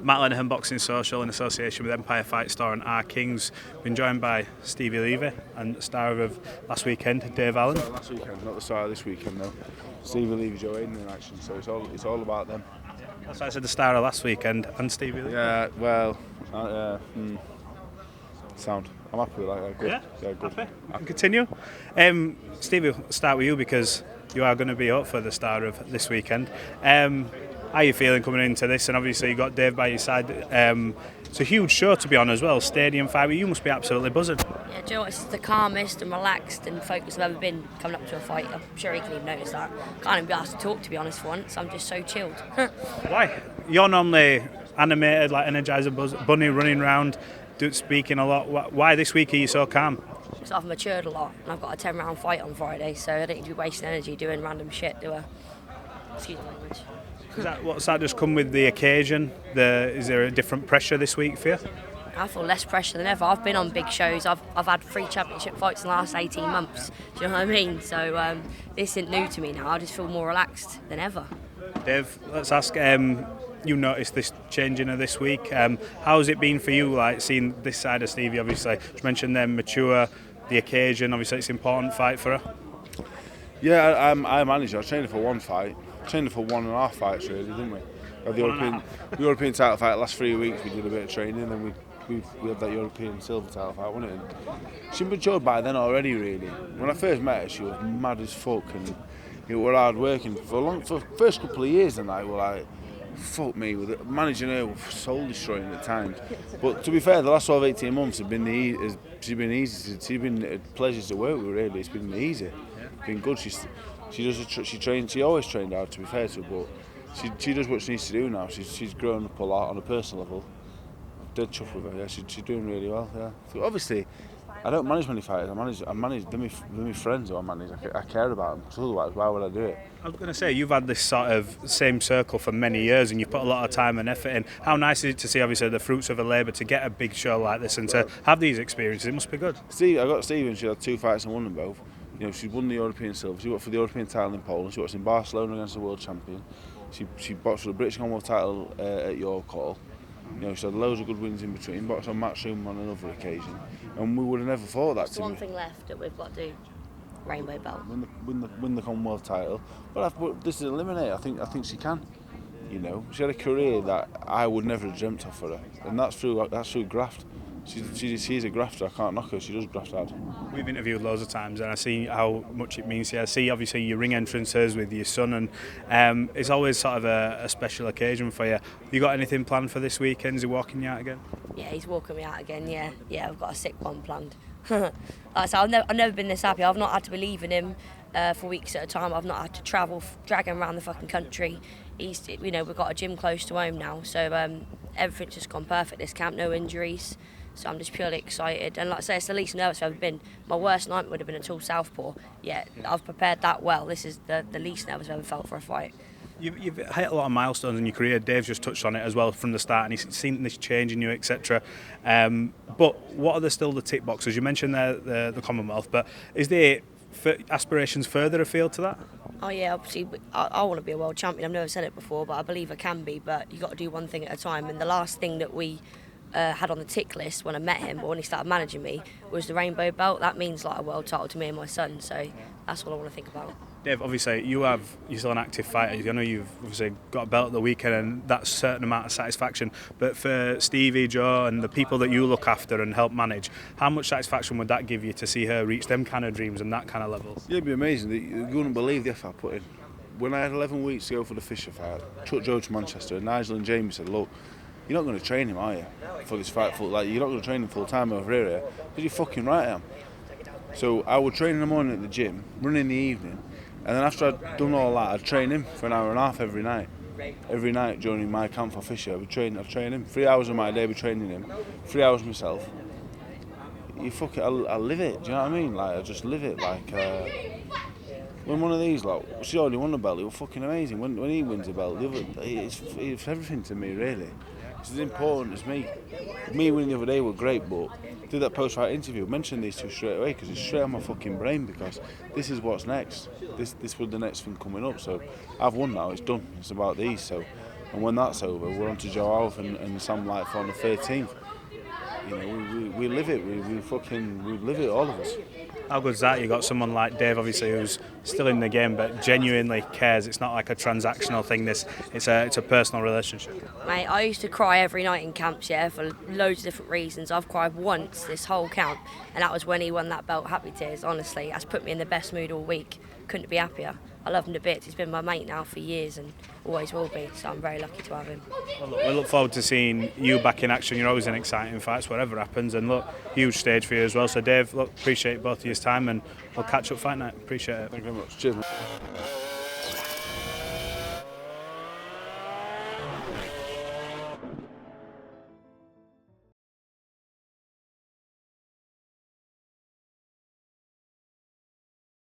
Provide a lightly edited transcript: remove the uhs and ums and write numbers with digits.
Matt Lenihan Boxing Social in association with Empire Fight Store and Our Kings. Been joined by Stevi Levy and the star of last weekend, Dave Allen. Last weekend, not the star of this weekend though. Stevi Levy, Joe Aiden in action, so it's all about them. That's why I said the star of last weekend and Stevi Levy. Yeah, well, sound. I'm happy with that. Good. Yeah, good. Happy? I can continue. Stevie, we'll start with you because you are going to be up for the star of this weekend. How are you feeling coming into this? And obviously you got Dave by your side. It's a huge show to be on as well. Stadium fight. You must be absolutely buzzing. Yeah, Joe, it's the calmest and relaxed and focused I've ever been coming up to a fight. I'm sure he can even notice that. Can't even be asked to talk, to be honest, for once. I'm just so chilled. Why? You're normally animated, like Energizer Bunny, running around, speaking a lot. Why this week are you so calm? Because I've matured a lot and I've got a 10-round fight on Friday, so I don't need to be wasting energy doing random shit, do I? Excuse my language. What's that just come with the occasion? Is there a different pressure this week for you? I feel less pressure than ever. I've been on big shows. I've had 3 championship fights in the last 18 months. Do you know what I mean? So this isn't new to me now. I just feel more relaxed than ever. Dave, let's ask. You noticed this changing of this week. How's it been for you, like seeing this side of Stevie? Obviously, you mentioned them mature, the occasion. Obviously, it's an important fight for her. Yeah, I managed. I trained her for one fight. Trained her for 1.5 fights, really, didn't we? The European title fight. Last 3 weeks, we did a bit of training, and then we had that European silver title fight, wasn't it? And she matured by then already, really. When I first met her, she was mad as fuck, and it were hard working for the first couple of years. And I were like, fuck me, with managing her was soul destroying at times. But to be fair, the last 12-18 months have been easy. She's been a pleasure to work with, really. It's been easy. It's been good. She always trained hard, to be fair to her, but she does what she needs to do now. She's grown up a lot on a personal level. I'm dead chuffed with her. Yeah, she's doing really well. Yeah. So obviously, I don't manage many fighters. I manage them. My friends who I manage. I care about them. So otherwise, why would I do it? I was going to say, you've had this sort of same circle for many years and you've put a lot of time and effort in. How nice is it to see, obviously, the fruits of her labour to get a big show like this and to have these experiences? It must be good. I got Steve and she had 2 fights and won them both. You know, she won the European silver. She worked for the European title in Poland. She worked in Barcelona against the world champion. She boxed for the British Commonwealth title at York Hall. You know, she had loads of good wins in between. Boxed on Matchroom on another occasion, and we would have never thought that. There's one thing left that we've got to do: rainbow belt. Win the Commonwealth title. But this is eliminate. I think she can. You know, she had a career that I would never have dreamt of for her, and that's through graft. She's a grafter. I can't knock her. She does graft hard. We've interviewed loads of times and I see how much it means to you. I see obviously your ring entrances with your son and it's always sort of a special occasion for you. Have you got anything planned for this weekend? Is he walking you out again? Yeah, he's walking me out again, yeah. I've got a sick one planned. Like I said, I've never been this happy. I've not had to be leaving him for weeks at a time. I've not had to travel, drag him around the fucking country. We've got a gym close to home now, so everything's just gone perfect this camp, no injuries. So I'm just purely excited. And like I say, it's the least nervous I've ever been. My worst night would have been a tall southpaw. Yeah, I've prepared that well. This is the least nervous I've ever felt for a fight. You've hit a lot of milestones in your career. Dave's just touched on it as well from the start, and he's seen this change in you, etc. But what are still the tick boxes? You mentioned the Commonwealth, but is there aspirations further afield to that? Oh yeah, obviously I want to be a world champion. I've never said it before, but I believe I can be. But you've got to do one thing at a time. And the last thing that we had on the tick list when I met him or when he started managing me was the rainbow belt. That means like a world title to me and my son, so that's what I want to think about. Dave, obviously you're still an active fighter. I know you've obviously got a belt at the weekend and that's a certain amount of satisfaction, but for Stevie, Joe and the people that you look after and help manage, how much satisfaction would that give you to see her reach them kind of dreams and that kind of levels? Yeah, it'd be amazing. You wouldn't believe the effort I put in. When I had 11 weeks to go for the Fisher fight, I took Joe to Manchester and Nigel and Jamie said, look, you're not going to train him, are you, for this fight? You're not going to train him full time over here, because you're fucking right, I am. So I would train in the morning at the gym, run in the evening, and then after I'd done all that, I'd train him for an hour and a half every night. Every night during my camp for Fisher, I'd train him. 3 hours of my day, I'd be training him. 3 hours myself. I live it. Do you know what I mean? Like I just live it. Like when one of these, like she already won the belt, it was fucking amazing. When he wins a belt, it's everything to me, really. It's as important as me. Me winning the other day were great, but did that post-fight interview, mention these two straight away because it's straight on my fucking brain because this is what's next. This was the next thing coming up. So I've won now. It's done. It's about these. So And when that's over, we're on to Joe Alf and Sam Lightfoot on the 13th. You know, we live it. We live it, all of us. How good's that? You got someone like Dave, obviously, who's still in the game but genuinely cares. It's not like a transactional thing. It's a personal relationship. Mate, I used to cry every night in camps, yeah, for loads of different reasons. I've cried once this whole camp, and that was when he won that belt. Happy tears, honestly. That's put me in the best mood all week. Couldn't be happier. I love him to bits. He's been my mate now for years and always will be, so I'm very lucky to have him. Well, look, we look forward to seeing you back in action. You're always in exciting fights, whatever happens, and look, huge stage for you as well. So Dave, look, appreciate both of your time, and we'll catch up fight night. Appreciate it. Thank you very much. Cheers, mate.